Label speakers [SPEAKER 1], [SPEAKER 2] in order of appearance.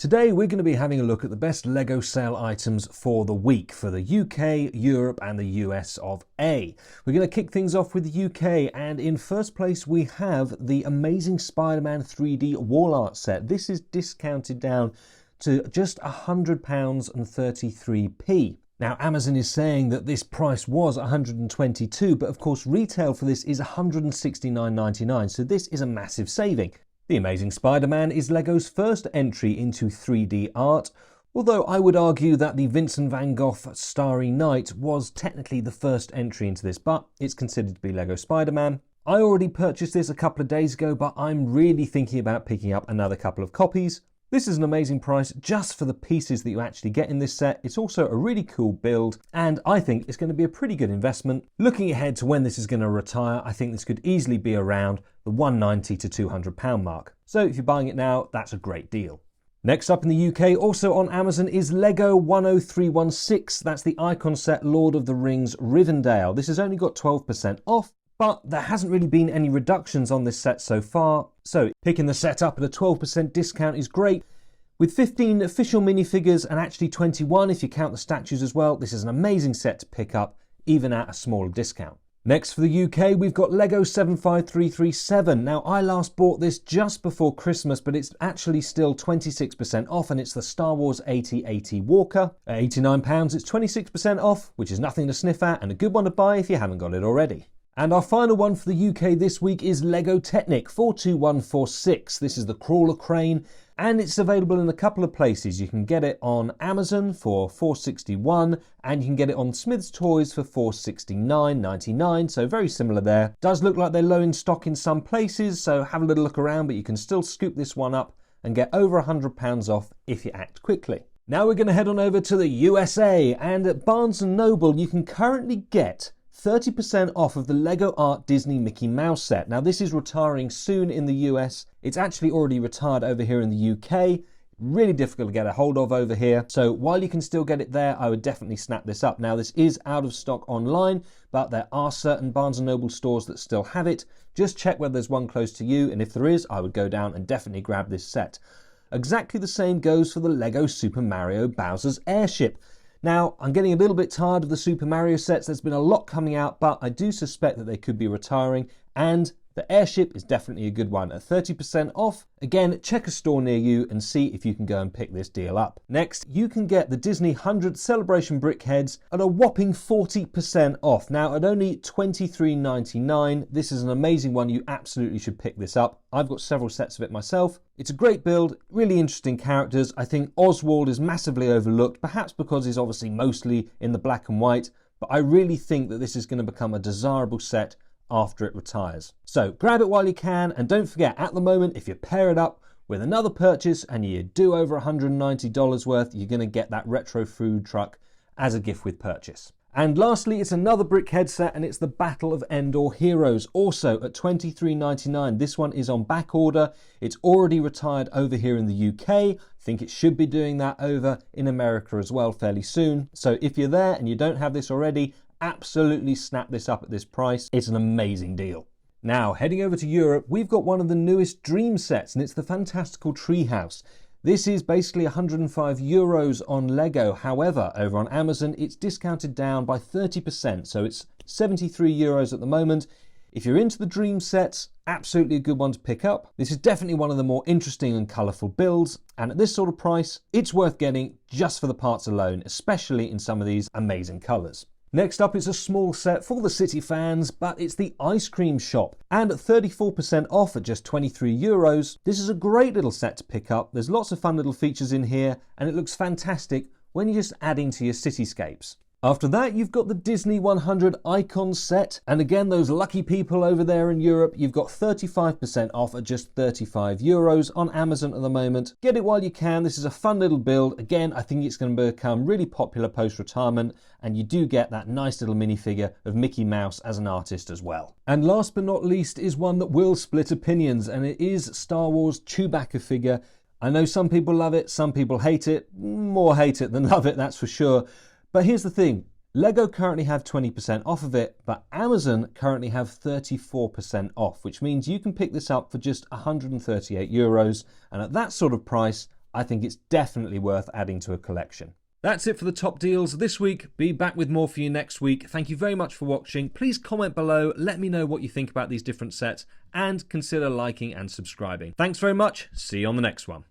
[SPEAKER 1] Today we're going to be having a look at the best LEGO sale items for the week for the UK, Europe and the US of A. We're going to kick things off with the UK, and in first place we have the Amazing Spider-Man 3D wall art set. This is discounted down to just £100.33p. Now Amazon is saying that this price was £122, but of course retail for this is £169.99, so this is a massive saving. The Amazing Spider-Man is LEGO's first entry into 3D art, although I would argue that the Vincent van Gogh Starry Night was technically the first entry into this, but it's considered to be LEGO Spider-Man. I already purchased this a couple of days ago, but I'm really thinking about picking up another couple of copies. This is an amazing price just for the pieces that you actually get in this set. It's also a really cool build, and I think it's going to be a pretty good investment. Looking ahead to when this is going to retire, I think this could easily be around the £190 to £200 mark. So if you're buying it now, that's a great deal. Next up in the UK, also on Amazon, is LEGO 10316. That's the icon set Lord of the Rings Rivendell. This has only got 12% off. But there hasn't really been any reductions on this set so far, so picking the set up at a 12% discount is great. With 15 official minifigures and actually 21 if you count the statues as well, this is an amazing set to pick up, even at a smaller discount. Next for the UK, we've got LEGO 75337. Now I last bought this just before Christmas, but it's actually still 26% off, and it's the Star Wars AT-AT Walker. At £89, it's 26% off, which is nothing to sniff at, and a good one to buy if you haven't got it already. And our final one for the UK this week is LEGO Technic 42146. This is the crawler crane, and it's available in a couple of places. You can get it on Amazon for $461, and you can get it on Smith's Toys for $469.99, so very similar there. Does look like they're low in stock in some places, so have a little look around, but you can still scoop this one up and get over £100 off if you act quickly. Now we're going to head on over to the USA, and at Barnes & Noble you can currently get 30% off of the LEGO Art Disney Mickey Mouse set. Now this is retiring soon in the US. It's actually already retired over here in the UK. Really difficult to get a hold of over here. So while you can still get it there, I would definitely snap this up. Now this is out of stock online, but there are certain Barnes & Noble stores that still have it. Just check whether there's one close to you, and if there is, I would go down and definitely grab this set. Exactly the same goes for the LEGO Super Mario Bowser's Airship. Now, I'm getting a little bit tired of the Super Mario sets. There's been a lot coming out, but I do suspect that they could be retiring, and the Airship is definitely a good one at 30% off. Again, check a store near you and see if you can go and pick this deal up. Next, you can get the Disney 100 Celebration Brickheads at a whopping 40% off. Now, at only $23.99, this is an amazing one. You absolutely should pick this up. I've got several sets of it myself. It's a great build, really interesting characters. I think Oswald is massively overlooked, perhaps because he's obviously mostly in the black and white, but I really think that this is going to become a desirable set after it retires. So grab it while you can, and don't forget, at the moment, if you pair it up with another purchase and you do over $190 worth, you're going to get that retro food truck as a gift with purchase. And lastly, it's another Brickhead set, and it's the Battle of Endor Heroes, also at $23.99. This one is on back order. It's already retired over here in the UK. I think it should be doing that over in America as well fairly soon. So if you're there and you don't have this already, absolutely snap this up at this price. It's an amazing deal. Now, heading over to Europe, we've got one of the newest Dream sets, and it's the Fantastical Treehouse. This is basically €105 on LEGO. However, over on Amazon, it's discounted down by 30%, so it's €73 at the moment. If you're into the Dream sets, absolutely a good one to pick up. This is definitely one of the more interesting and colourful builds, and at this sort of price, it's worth getting just for the parts alone, especially in some of these amazing colours. Next up, it's a small set for the city fans, but it's the Ice Cream Shop. And at 34% off at just €23, this is a great little set to pick up. There's lots of fun little features in here, and it looks fantastic when you're just adding to your cityscapes. After that, you've got the Disney 100 Icons set. And again, those lucky people over there in Europe, you've got 35% off at just €35 on Amazon at the moment. Get it while you can. This is a fun little build. Again, I think it's going to become really popular post-retirement, and you do get that nice little minifigure of Mickey Mouse as an artist as well. And last but not least is one that will split opinions, and it is Star Wars Chewbacca figure. I know some people love it, some people hate it. More hate it than love it, that's for sure. But here's the thing, LEGO currently have 20% off of it, but Amazon currently have 34% off, which means you can pick this up for just €138. And at that sort of price, I think it's definitely worth adding to a collection. That's it for the top deals this week. Be back with more for you next week. Thank you very much for watching. Please comment below, let me know what you think about these different sets, and consider liking and subscribing. Thanks very much. See you on the next one.